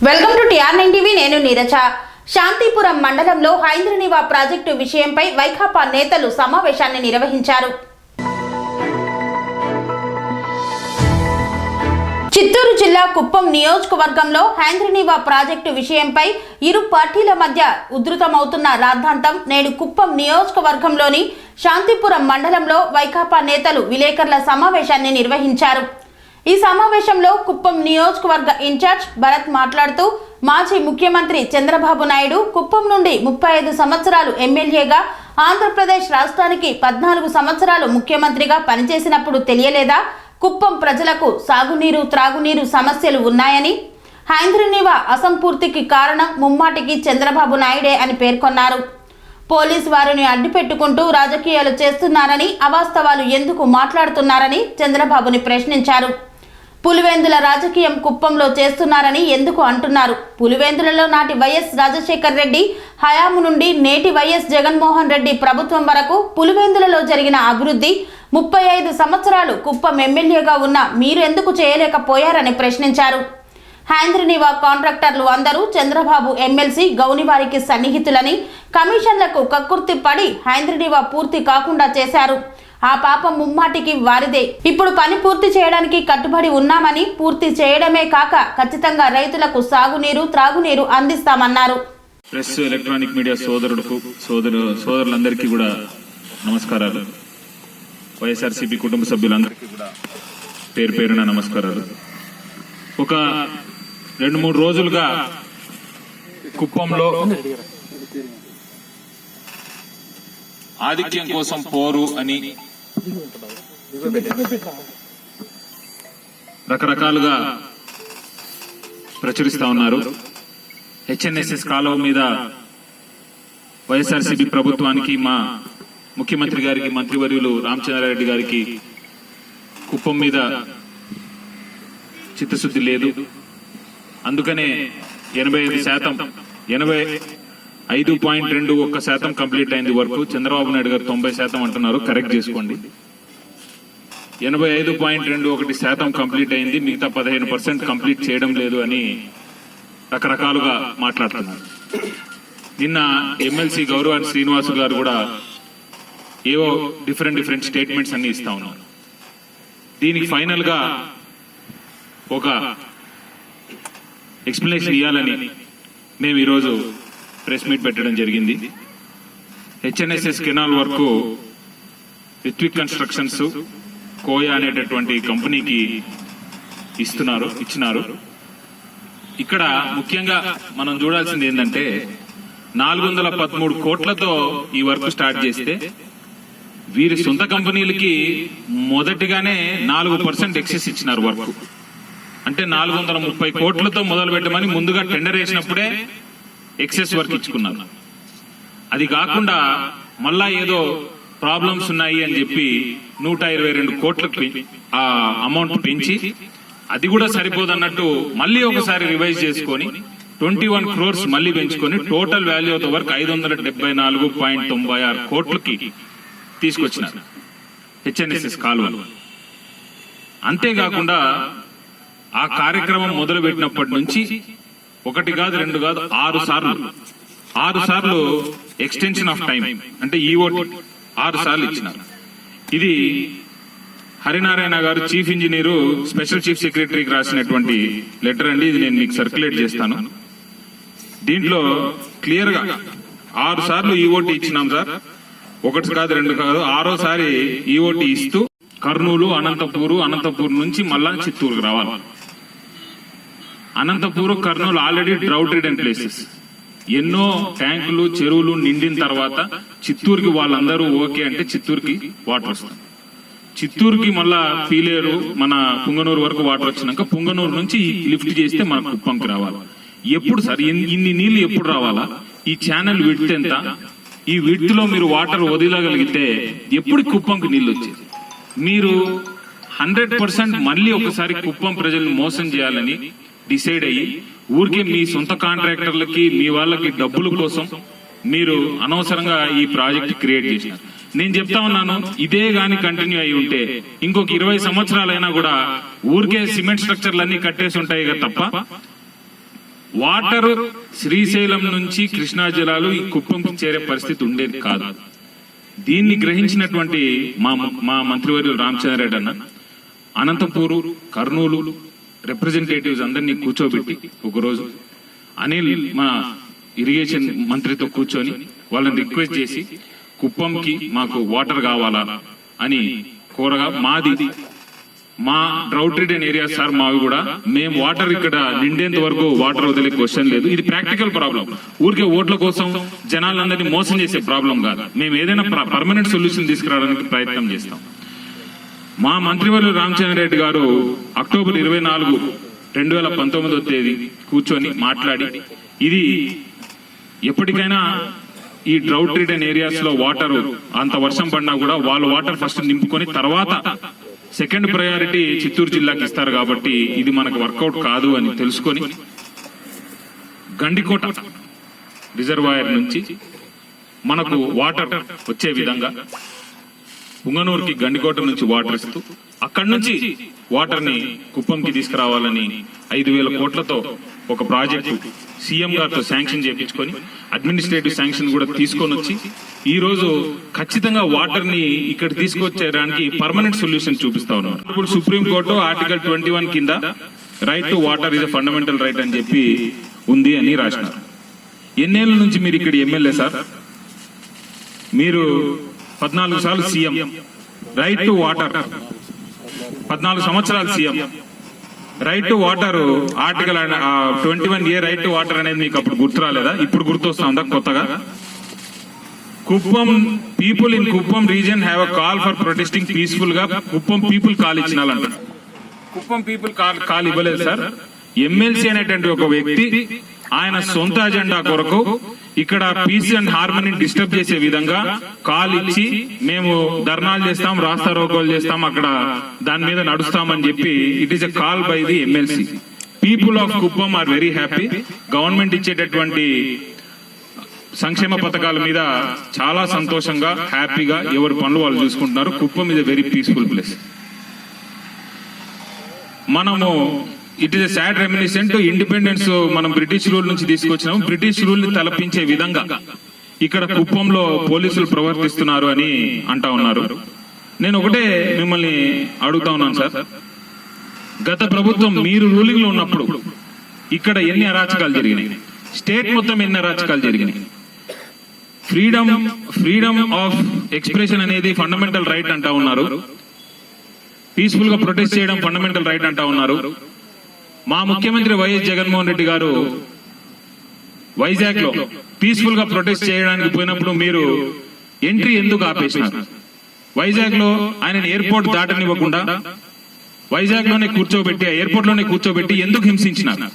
Welcome to TR9 TV. నేను నీరజ. శాంతిపురం మండలంలో హైంద్రనీవా project విషయంపై వైకాపా నేతలు సమావేశాన్ని నిర్వహించారు. చిత్తూరు జిల్లా కుప్పం నియోజకవర్గంలో హైంద్రనీవా ప్రాజెక్టు విషయంపై ఇరు పార్టీల మధ్య ఉధృతమవుతున్న రాద్ధాంతం నేడు కుప్పం నియోజకవర్గంలోని శాంతిపురం మండలంలో వైకాపా నేతలు విలేకరుల సమావేశాన్ని నిర్వహించారు. ఈ సమావేశంలో కుప్పం నియోజకవర్గ ఇన్ఛార్జ్ భరత్ మాట్లాడుతూ మాజీ ముఖ్యమంత్రి చంద్రబాబు నాయుడు కుప్పం నుండి 35 సంవత్సరాలు ఎమ్మెల్యేగా ఆంధ్రప్రదేశ్ రాష్ట్రానికి 14 సంవత్సరాలు ముఖ్యమంత్రిగా పనిచేసినప్పుడు తెలియలేదా కుప్పం ప్రజలకు సాగునీరు త్రాగునీరు సమస్యలు ఉన్నాయని, హైంద్రనీవా అసంపూర్తికి కారణం ముమ్మాటికి చంద్రబాబు నాయుడే అని పేర్కొన్నారు. పోలీసు వారిని అడ్డుపెట్టుకుంటూ రాజకీయాలు చేస్తున్నారని, అవాస్తవాలు ఎందుకు మాట్లాడుతున్నారని చంద్రబాబుని ప్రశ్నించారు. పులివెందుల రాజకీయం కుప్పంలో చేస్తున్నారని ఎందుకు అంటున్నారు? పులివెందులలో నాటి వైఎస్ రాజశేఖర్ రెడ్డి హయాము నుండి నేటి వైఎస్ జగన్మోహన్ రెడ్డి ప్రభుత్వం వరకు పులివెందులలో జరిగిన అభివృద్ధి 35 సంవత్సరాలు కుప్పం ఎమ్మెల్యేగా ఉన్న మీరు ఎందుకు చేయలేకపోయారని ప్రశ్నించారు. హైంద్రనీవా కాంట్రాక్టర్లు అందరూ చంద్రబాబు ఎమ్మెల్సీ గౌనివారికి సన్నిహితులని, కమిషన్లకు కక్కుర్తి పడి హైంద్రనీవా పూర్తి కాకుండా చేశారు. ఆ పాపం ముమ్మాటికి వారిదే. ఇప్పుడు పని పూర్తి చేయడానికి కట్టుబడి ఉన్నామని, పూర్తి చేయడమే కాక ఖచ్చితంగా రైతులకు సాగునీరు త్రాగునీరు అందిస్తామన్నారు. ప్రెస్ ఎలక్ట్రానిక్ మీడియా సోదరులందరికీ కూడా నమస్కారాలు. వైఎస్ఆర్సీపీ కుటుంబ సభ్యులందరికీ కూడా పేరు పేరున నమస్కారాలు. ఒక 2-3 రోజులుగా కుప్పంలో ఆధిక్యం కోసం పోరు అని రకరకాలుగా ప్రచురిస్తా ఉన్నారు. హెచ్ఎన్ఎస్ఎస్ కాలువ మీద వైఎస్ఆర్సీపీ ప్రభుత్వానికి, మా ముఖ్యమంత్రి గారికి, మంత్రివర్యులు రామచంద్రారెడ్డి గారికి కుప్పం మీద చిత్తశుద్ధి లేదు. అందుకనే 85.21% కంప్లీట్ అయింది వర్క్. చంద్రబాబు నాయుడు గారు 90% అంటున్నారు, కరెక్ట్ చేసుకోండి. 85.21% కంప్లీట్ అయింది, మిగతా 15% కంప్లీట్ చేయడం లేదు అని రకరకాలుగా మాట్లాడుతున్నారు. నిన్న ఎమ్మెల్సీ గౌరవాని శ్రీనివాసు గారు కూడా ఏవో డిఫరెంట్ స్టేట్మెంట్స్ అన్ని ఇస్తా ఉన్నారు. దీనికి ఫైనల్ గా ఒక ఎక్స్ప్లెనేషన్ ఇవ్వాలని మేము ఈరోజు ప్రెస్ మీట్ పెట్టడం జరిగింది. HNSS canal work Ritwik Constructions కోయా అనేటటువంటి కంపెనీకి ఇచ్చినారు. ఇక్కడ ముఖ్యంగా మనం చూడాల్సింది ఏంటంటే 413 కోట్లతో ఈ వర్క్ స్టార్ట్ చేస్తే వీరి సొంత కంపెనీలకి మొదటిగానే 4% ఎక్సెస్ ఇచ్చినారు వర్క్. అంటే 430 కోట్లతో మొదలు పెట్టమని ముందుగా టెండర్ వేసినప్పుడే ఎక్సెస్ వర్క్ ఇచ్చుకున్నారు. అది కాకుండా మళ్ళా ఏదో ప్రాబ్లమ్స్ ఉన్నాయి అని చెప్పి 122 కోట్లకు ఆ అమౌంట్ పెంచి, అది కూడా సరిపోదన్నట్టు మళ్ళీ ఒకసారి రివైజ్ చేసుకొని 21 crores మళ్ళీ పెంచుకొని total value of the work 574.96 కోట్లకి తీసుకొచ్చినారు హెచ్ఎన్ఎస్ఎస్ కాలువలు. అంతేకాకుండా ఆ కార్యక్రమం మొదలు పెట్టినప్పటి నుంచి 1 కాదు 2 కాదు 6 సార్లు ఎక్స్టెన్షన్ ఆఫ్ టైం అంటే ఈఓటీ 6 సార్లు ఇచ్చినారు. ఇది హరినారాయణ గారు చీఫ్ ఇంజనీరు స్పెషల్ చీఫ్ సెక్రటరీకి రాసినటువంటి లెటర్ అండి. ఇది నేను మీకు సర్క్యులేట్ చేస్తాను. దీంట్లో క్లియర్ గా 6 సార్లు ఈఓటీ ఇచ్చినాం సార్. 1 కాదు 2 కాదు 6వ సారి ఈఓటీ ఇస్తూ కర్నూలు, అనంతపూర్ నుంచి మళ్ళా చిత్తూరుకు రావాలి. Anantapur, Kurnool already drought ridden places. ఎన్నో ట్యాంకులు చెరువులు నిండిన తర్వాత చిత్తూరుకి వాళ్ళందరూ ఓకే అంటే చిత్తూరుకి వాటర్ వస్తుంది. చిత్తూరుకి మళ్ళా పీలేరు, మన పుంగనూరు వరకు వాటర్ వచ్చినాక పుంగనూరు నుంచి లిఫ్ట్ చేస్తే మన కుప్పంకి రావాలి. ఎప్పుడు సార్ ఇన్ని నీళ్లు ఎప్పుడు రావాలా? ఈ ఛానల్ విడ్త్ ఎంత? ఈ విడ్త్ లో మీరు వాటర్ వదిలగలిగితే ఎప్పుడు కుప్పంకి నీళ్లు వచ్చేది? మీరు 100% మళ్ళీ ఒకసారి కుప్పం ప్రజల్ని మోసం చేయాలని డిసైడ్ అయ్యి ఊరికే మీ సొంత కాంట్రాక్టర్లకి, మీ వాళ్ళకి డబ్బుల కోసం మీరు అనవసరంగా ఈ ప్రాజెక్ట్ క్రియేట్ చేసినారు. నేను చెప్తా ఉన్నాను, ఇదే గాని కంటిన్యూ అయి ఉంటే ఇంకొక 20 సంవత్సరాలైనా కూడా ఊరికే సిమెంట్ స్ట్రక్చర్లన్నీ కట్టేసి ఉంటాయి కదా తప్ప వాటర్ శ్రీశైలం నుంచి కృష్ణా జలాలు ఈ కుప్పంకి చేరే పరిస్థితి ఉండేది కాదు. దీన్ని గ్రహించినటువంటి మా మంత్రివర్యులు రామచంద్రారెడ్డి అన్న అనంతపూరు, కర్నూలు రిప్రజెంటేటివ్స్ అందరినీ కూర్చోబెట్టి ఒకరోజు అనిల్ మా ఇరిగేషన్ మంత్రితో కూర్చొని వాళ్ళని రిక్వెస్ట్ చేసి కుప్పంకి మాకు వాటర్ కావాలా అని కోరగా, మా డ్రౌట్ రిడెన్ ఏరియా సార్ మావి కూడా మేము వాటర్ ఇక్కడ నిండేంత వరకు వాటర్ వదిలే క్వశ్చన్ లేదు. ఇది ప్రాక్టికల్ ప్రాబ్లం. ఊరికే ఓట్ల కోసం జనాలందరినీ మోసం చేసే ప్రాబ్లం కాదు. మేము ఏదైనా పర్మనెంట్ సొల్యూషన్ తీసుకురావడానికి ప్రయత్నం చేస్తాం. మా మంత్రివర్యులు రామచంద్రారెడ్డి గారు అక్టోబర్ 24, 2019 తేదీ కూర్చొని మాట్లాడి, ఇది ఎప్పటికైనా ఈ డ్రౌట్ రిడెన్ ఏరియాస్ లో వాటర్ అంత వర్షం పడినా కూడా వాళ్ళు వాటర్ ఫస్ట్ నింపుకొని తర్వాత సెకండ్ ప్రయారిటీ చిత్తూరు జిల్లాకి ఇస్తారు కాబట్టి ఇది మనకు వర్కౌట్ కాదు అని తెలుసుకొని గండికోట రిజర్వాయర్ నుంచి మనకు వాటర్ వచ్చే విధంగా పుంగనూరుకి గండికోట నుంచి వాటర్ ఇస్తూ అక్కడి నుంచి వాటర్ ని కుప్పంకి తీసుకురావాలని 5,000 కోట్లతో ఒక ప్రాజెక్టు సీఎం గారితో శాంక్షన్ చేయించుకొని అడ్మినిస్ట్రేటివ్ శాంక్షన్ కూడా తీసుకొని వచ్చి ఈ రోజు ఖచ్చితంగా వాటర్ ని ఇక్కడ తీసుకొచ్చేయడానికి పర్మనెంట్ సొల్యూషన్ చూపిస్తా ఉన్నారు. ఇప్పుడు సుప్రీంకోర్టు ఆర్టికల్ 21 కింద right to water is a fundamental right అని చెప్పి ఉంది అని రాసినారు. ఎన్నేళ్ల నుంచి మీరు ఇక్కడ ఎమ్మెల్యే సార్? మీరు 14 సార్లు సీఎం. రైట్ టు వాటర్ 14 సంవత్సరాలు CM. Right to water article 21A right to water అనేది మీకు అప్పుడు గుర్తు రాలేదా? ఇప్పుడు గుర్తొస్తుందా కొత్తగా? Kuppam people in Kuppam region have a call for protesting peaceful గా కుప్పం పీపుల్ కాల్ ఇచ్చినాలంట. కుప్పం పీపుల్ కాల్ ఇవ్వలేదు సార్. ఎమ్మెల్సీ అనేటువంటి ఒక వ్యక్తి ఆయన సొంత అజెండా కొరకు ఇక్కడ పీస్ అండ్ హార్మనీ డిస్టర్బ్ చేసే విధంగా కాల్ ఇచ్చి మేము ధర్నాలు చేస్తాం, రాస్తా రోకోలు చేస్తాం, అక్కడ దాని మీద నడుస్తామని చెప్పి it is a call by the MLC. People of Kuppam are very happy. Government ఇచ్చేటటువంటి సంక్షేమ పథకాల మీద చాలా సంతోషంగా హ్యాపీగా ఎవరి పనులు వాళ్ళు చూసుకుంటున్నారు. Kuppam is a very peaceful place. మనము it is a sad reminiscent independence మనం బ్రిటిష్ రూల్ నుంచి తీసుకొచ్చినాము. బ్రిటిష్ రూల్ ని తలపించే విధంగా ఇక్కడ కుప్పంలో పోలీసులు ప్రవర్తిస్తున్నారు అని అంటా ఉన్నారు. నేను ఒకటే మిమ్మల్ని అడుగుతా ఉన్నాను సార్, గత ప్రభుత్వం మీరు రూలింగ్ లో ఉన్నప్పుడు ఇక్కడ ఎన్ని అరాచకాలు జరిగినాయి? స్టేట్ మొత్తం ఎన్ని అరాచకాలు జరిగినాయి? ఫ్రీడమ్ ఆఫ్ ఎక్స్ప్రెషన్ అనేది ఫండమెంటల్ రైట్ అంటా ఉన్నారు. పీస్ఫుల్ గా ప్రొటెస్ట్ చేయడం ఫండమెంటల్ రైట్ అంటా ఉన్నారు. మా ముఖ్యమంత్రి వైఎస్ జగన్మోహన్ రెడ్డి గారు వైజాగ్ లో పీస్ఫుల్ గా ప్రొటెస్ట్ చేయడానికి పోయినప్పుడు మీరు ఎంట్రీ ఎందుకు ఆపేసినారు? వైజాగ్ లో ఆయన ఎయిర్పోర్ట్ దాటనివ్వకుండా వైజాగ్ లోనే కూర్చోబెట్టి ఎయిర్పోర్ట్ లోనే కూర్చోబెట్టి ఎందుకు హింసించినారు?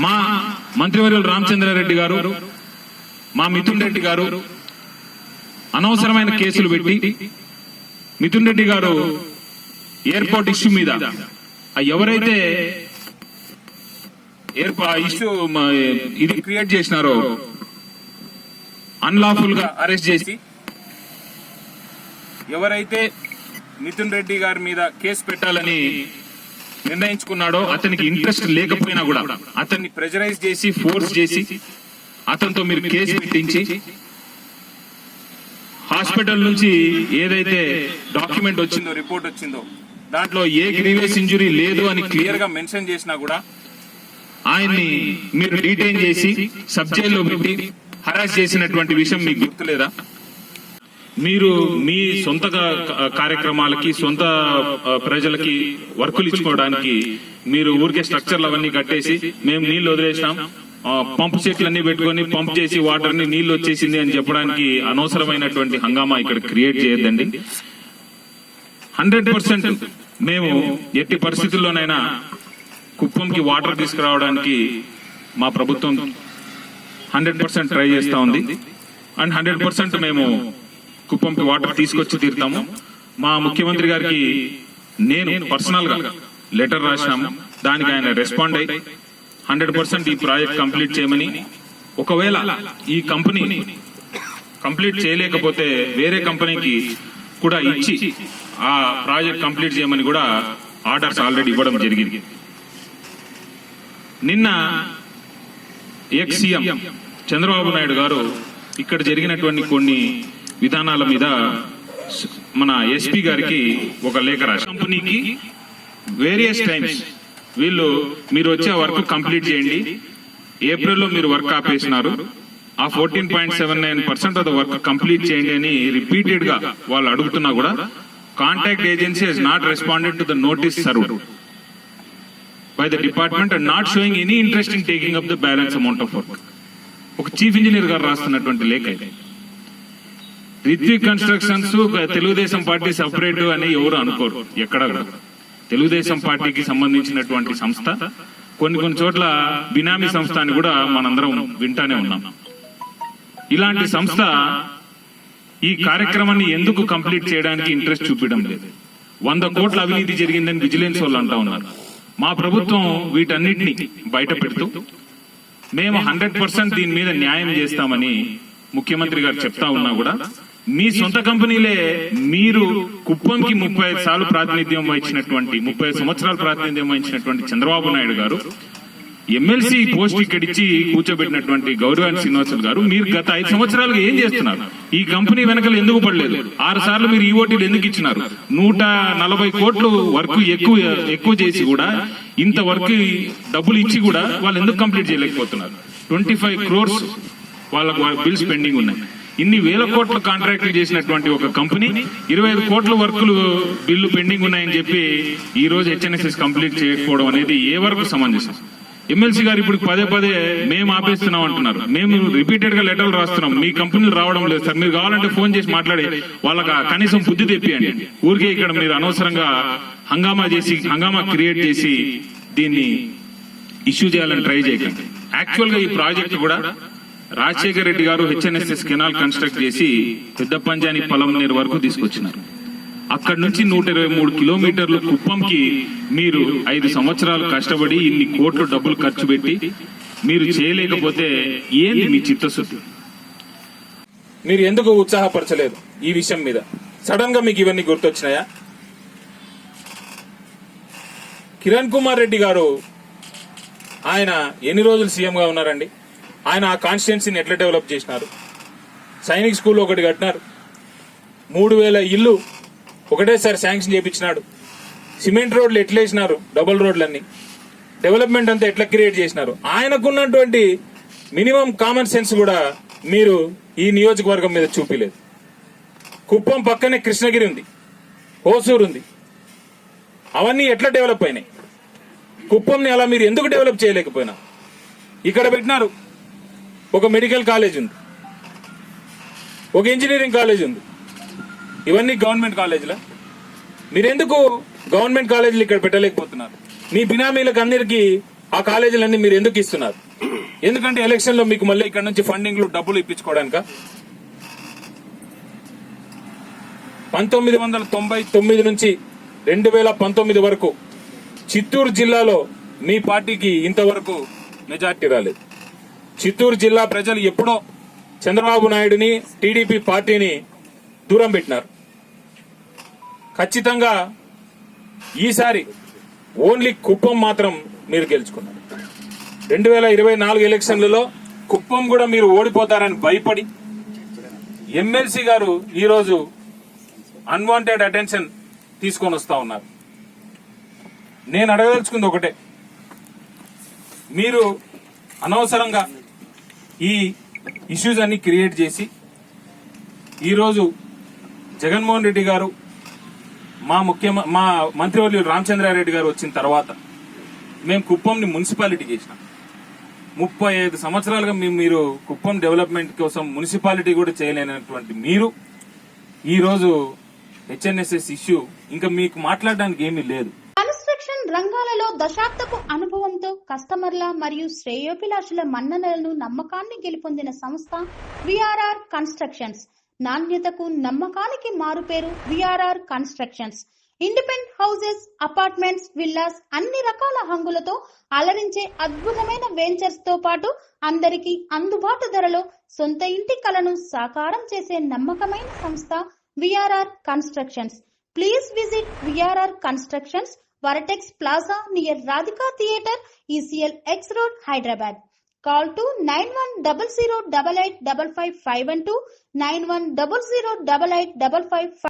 మా మంత్రివర్యులు రామచంద్రారెడ్డి గారు, మా మిథున్ రెడ్డి గారు అనవసరమైన కేసులు పెట్టి మిథున్ రెడ్డి గారు ఎయిర్పోర్ట్ ఇష్యూ మీద ఎవరైతే ఇష్యూ ఇది క్రియేట్ చేసినారో అన్లాఫుల్ గా అరెస్ట్ చేసి ఎవరైతే మిథున్ రెడ్డి గారి మీద కేసు పెట్టాలని నిర్ణయించుకున్నాడో అతనికి ఇంట్రెస్ట్ లేకపోయినా కూడా అతన్ని ప్రెజరైజ్ చేసి ఫోర్స్ చేసి అతనితో మీరు కేసు పెట్టించి హాస్పిటల్ నుంచి ఏదైతే డాక్యుమెంట్ వచ్చిందో, రిపోర్ట్ వచ్చిందో దాంట్లో ఏ గ్రీవియస్ ఇంజురీ లేదు అని క్లియర్ గా మెన్షన్ చేసినా కూడా ఆయన్ని మీరు డీటైన్ చేసి సబ్ జైల్లో పెట్టి హరాస్ చేసినటువంటి విషయం మీకు గుర్తులేదా? మీరు మీ సొంత కార్యక్రమాలకి సొంత ప్రజలకి వర్కులు ఇచ్చుకోవడానికి మీరు ఊరికే స్ట్రక్చర్లు అవన్నీ కట్టేసి మేము నీళ్లు వదిలేసాం, పంపు సెట్లన్నీ పెట్టుకొని పంప్ చేసి వాటర్ ని నీళ్లు వచ్చేసింది అని చెప్పడానికి అనవసరమైనటువంటి హంగామా ఇక్కడ క్రియేట్ చేయొద్దండి. 100% మేము ఎట్టి పరిస్థితుల్లోనైనా కుప్పంకి వాటర్ తీసుకురావడానికి మా ప్రభుత్వం 100% ట్రై చేస్తా ఉంది. అండ్ 100% మేము కుప్పంకి వాటర్ తీసుకొచ్చి తీరుతాము. మా ముఖ్యమంత్రి గారికి నేను పర్సనల్ గా లెటర్ రాసినాము. దానికి ఆయన రెస్పాండ్ అయ్యి 100% ఈ ప్రాజెక్ట్ కంప్లీట్ చేయమని, ఒకవేళ ఈ కంపెనీ కంప్లీట్ చేయలేకపోతే వేరే కంపెనీకి కూడా ఇచ్చి ఆ ప్రాజెక్ట్ కంప్లీట్ చేయమని కూడా ఆర్డర్స్ ఆల్రెడీ ఇవ్వడం జరిగింది. నిన్న ఎక్స్ సీఎం చంద్రబాబు నాయుడు గారు ఇక్కడ జరిగినటువంటి కొన్ని విధానాల మీద మన ఎస్పీ గారికి ఒక లేఖ రాశారు. కంపెనీకి వేరియస్ టైమ్స్ మీరు వచ్చే వర్క్ కంప్లీట్ చేయండి, ఏప్రిల్లో మీరు వర్క్ ఆపేసినారు, ఆ 14.79% ఆఫ్ ద వర్క్ కంప్లీట్ చేయండి అని రిపీటెడ్ గా వాళ్ళు అడుగుతున్నా కూడా contact agency has not responded to the notice served by the department and not showing any interest in taking up the balance amount of work. ఒక chief engineer గారు రాస్తున్నటువంటి లేఖ ఇది. Ritwik Constructions Telugu Desam party separate అని ఎవరు అనుకోరు. ఎక్కడ తెలుగుదేశం పార్టీకి సంబంధించినటువంటి సంస్థ, కొన్ని చోట్ల బినామీ సంస్థ అని కూడా మనందరం వింటానే ఉన్నాం. ఇలాంటి సంస్థ ఈ కార్యక్రమాన్ని ఎందుకు కంప్లీట్ చేయడానికి ఇంట్రెస్ట్ చూపించడం లేదు? 100 కోట్ల అవినీతి జరిగిందని విజిలెన్స్ వాళ్ళు అంటా ఉన్నారు. మా ప్రభుత్వం వీటన్నిటిని బయట పెడుతూ మేము 100% దీని మీద న్యాయం చేస్తామని ముఖ్యమంత్రి గారు చెప్తా ఉన్నా కూడా మీ సొంత కంపెనీలే మీరు కుప్పంకి 35 సార్లు ప్రాతినిధ్యం వహించినటువంటి 35 సంవత్సరాలు ప్రాతినిధ్యం వహించినటువంటి చంద్రబాబు నాయుడు గారు ఎమ్మెల్సీ పోస్ట్ ఇక్కడ ఇచ్చి కూర్చోబెట్టినటువంటి గౌరవాని శ్రీనివాసులు గారు మీరు గత 5 సంవత్సరాలుగా ఏం చేస్తున్నారు? ఈ కంపెనీ వెనకలు ఎందుకు పడలేదు? 6 సార్లు మీరు ఈఓటీలు ఎందుకు ఇచ్చినారు? 140 కోట్లు వర్క్ ఎక్కువ చేసి కూడా ఇంత వర్క్ డబ్బులు ఇచ్చి కూడా వాళ్ళు ఎందుకు కంప్లీట్ చేయలేకపోతున్నారు? 25 crores వాళ్ళకు బిల్స్ పెండింగ్ ఉన్నాయి. ఇన్ని వేల కోట్ల కాంట్రాక్టులు చేసినటువంటి ఒక కంపెనీ 25 కోట్ల వర్కులు బిల్లు పెండింగ్ ఉన్నాయని చెప్పి ఈ రోజు హెచ్ఎన్ఎస్ఎస్ కంప్లీట్ చేయకపోవడం అనేది ఏ వరకు సమంజసం? ఎమ్మెల్సీ గారు ఇప్పుడు పదే మేము ఆపేస్తున్నాం అంటున్నారు. మేము రిపీటెడ్ గా లెటర్లు రాస్తున్నాం, మీ కంపెనీలు రావడం లేదు సార్, మీరు కావాలంటే ఫోన్ చేసి మాట్లాడి వాళ్ళకి కనీసం బుద్ధి తెప్పియండి. ఊరికే ఇక్కడ మీరు అనవసరంగా హంగామా క్రియేట్ చేసి దీన్ని ఇష్యూ చేయాలని ట్రై చేయకండి. యాక్చువల్ గా ఈ ప్రాజెక్ట్ కూడా రాజశేఖర రెడ్డి గారు హెచ్ఎన్ఎస్ఎస్ కెనాల్ కన్స్ట్రక్ట్ చేసి పెద్ద పంజాని పొలంనేరు వరకు తీసుకొచ్చినారు. అక్కడి నుంచి 123 కిలోమీటర్లు కుప్పంకి మీరు 5 సంవత్సరాలు కష్టపడి ఇన్ని కోట్లు డబ్బులు ఖర్చు పెట్టి మీరు చేయలేకపోతే ఏంది మీ చిత్తశుద్ధి? మీరు ఎందుకు ఉత్సాహపరచలేదు ఈ విషయం మీద? సడన్ గా మీకు ఇవన్నీ గుర్తొచ్చినాయా? కిరణ్ కుమార్ రెడ్డి గారు ఆయన ఎన్ని రోజులు సీఎం గా ఉన్నారండి? ఆయన ఆ కాన్స్టిట్యున్సీని ఎట్లా డెవలప్ చేసినారు? సైనిక్ స్కూల్ ఒకటి కట్టినారు, 3000 ఇల్లు ఒకటేసారి శాంక్షన్ చేయించినాడు, సిమెంట్ రోడ్లు ఎట్లా వేసినారు, డబుల్ రోడ్లన్నీ, డెవలప్మెంట్ అంతా ఎట్లా క్రియేట్ చేసినారు. ఆయనకున్నటువంటి మినిమం కామన్ సెన్స్ కూడా మీరు ఈ నియోజకవర్గం మీద చూపిలేదు. కుప్పం పక్కనే కృష్ణగిరి ఉంది, హోసూరు ఉంది, అవన్నీ ఎట్లా డెవలప్ అయినాయి? కుప్పంని అలా మీరు ఎందుకు డెవలప్ చేయలేకపోయినా? ఇక్కడ పెట్టినారు ఒక మెడికల్ కాలేజ్ ఉంది, ఒక ఇంజనీరింగ్ కాలేజ్ ఉంది, ఇవన్నీ గవర్నమెంట్ కాలేజీలా? మీరెందుకు గవర్నమెంట్ కాలేజీలు ఇక్కడ పెట్టలేకపోతున్నారు? మీ బినామీలకు అందరికీ ఆ కాలేజీలన్నీ మీరు ఎందుకు ఇస్తున్నారు? ఎందుకంటే ఎలక్షన్ లో మీకు మళ్ళీ ఇక్కడ నుంచి ఫండింగ్లు డబ్బులు ఇప్పించుకోవడానిక? 1999 నుంచి 2019 వరకు చిత్తూరు జిల్లాలో మీ పార్టీకి ఇంతవరకు మెజార్టీ రాలేదు. చిత్తూరు జిల్లా ప్రజలు ఎప్పుడో చంద్రబాబు నాయుడుని, టీడీపీ పార్టీని దూరం పెట్టినారు. ఖచ్చితంగా ఈసారి ఓన్లీ కుప్పం మాత్రం మీరు గెలుచుకున్నారు. 2024 ఎలక్షన్లలో కుప్పం కూడా మీరు ఓడిపోతారని భయపడి ఎమ్మెల్సీ గారు ఈరోజు అన్వాంటెడ్ అటెన్షన్ తీసుకొని వస్తా ఉన్నారు. నేను అడగదలుచుకుంది ఒకటే, మీరు అనవసరంగా ఈ ఇష్యూస్ అన్ని క్రియేట్ చేసి ఈరోజు జగన్మోహన్ రెడ్డి గారు మా మంత్రివర్యులు రామచంద్రారెడ్డి గారు వచ్చిన తర్వాత మేము కుప్పంని మున్సిపాలిటీ చేసినాం. 35 సంవత్సరాలుగా మీరు కుప్పం డెవలప్మెంట్ కోసం మున్సిపాలిటీ కూడా చేయలేనటువంటి మీరు ఈరోజు హెచ్ఎన్ఎస్ఎస్ ఇష్యూ ఇంకా మీకు మాట్లాడడానికి ఏమీ లేదు. కన్స్ట్రక్షన్ రంగాలలో దశాబ్దపు అనుభవంతో కస్టమర్ల మరియు శ్రేయోభిలాషుల మన్ననలను, నమ్మకాన్ని గెలుపొందిన సంస్థ విఆర్ఆర్ కన్స్ట్రక్షన్స్. నాణ్యతకు, నమ్మకానికి మారుపేరు VRR constructions. Independent houses, apartments, villas, అన్ని రకాల హంగులతో అలరించే అద్భుతమైన వెంచర్స్ తో పాటు అందరికీ అందుబాటు ధరలో సొంత ఇంటి కలను సాకారం చేసే నమ్మకమైన సంస్థ VRR constructions. Please visit VRR constructions, వరటెక్స్ plaza near Radhika theatre, ECL X Road, Hyderabad. Call to 9100885552 91008855.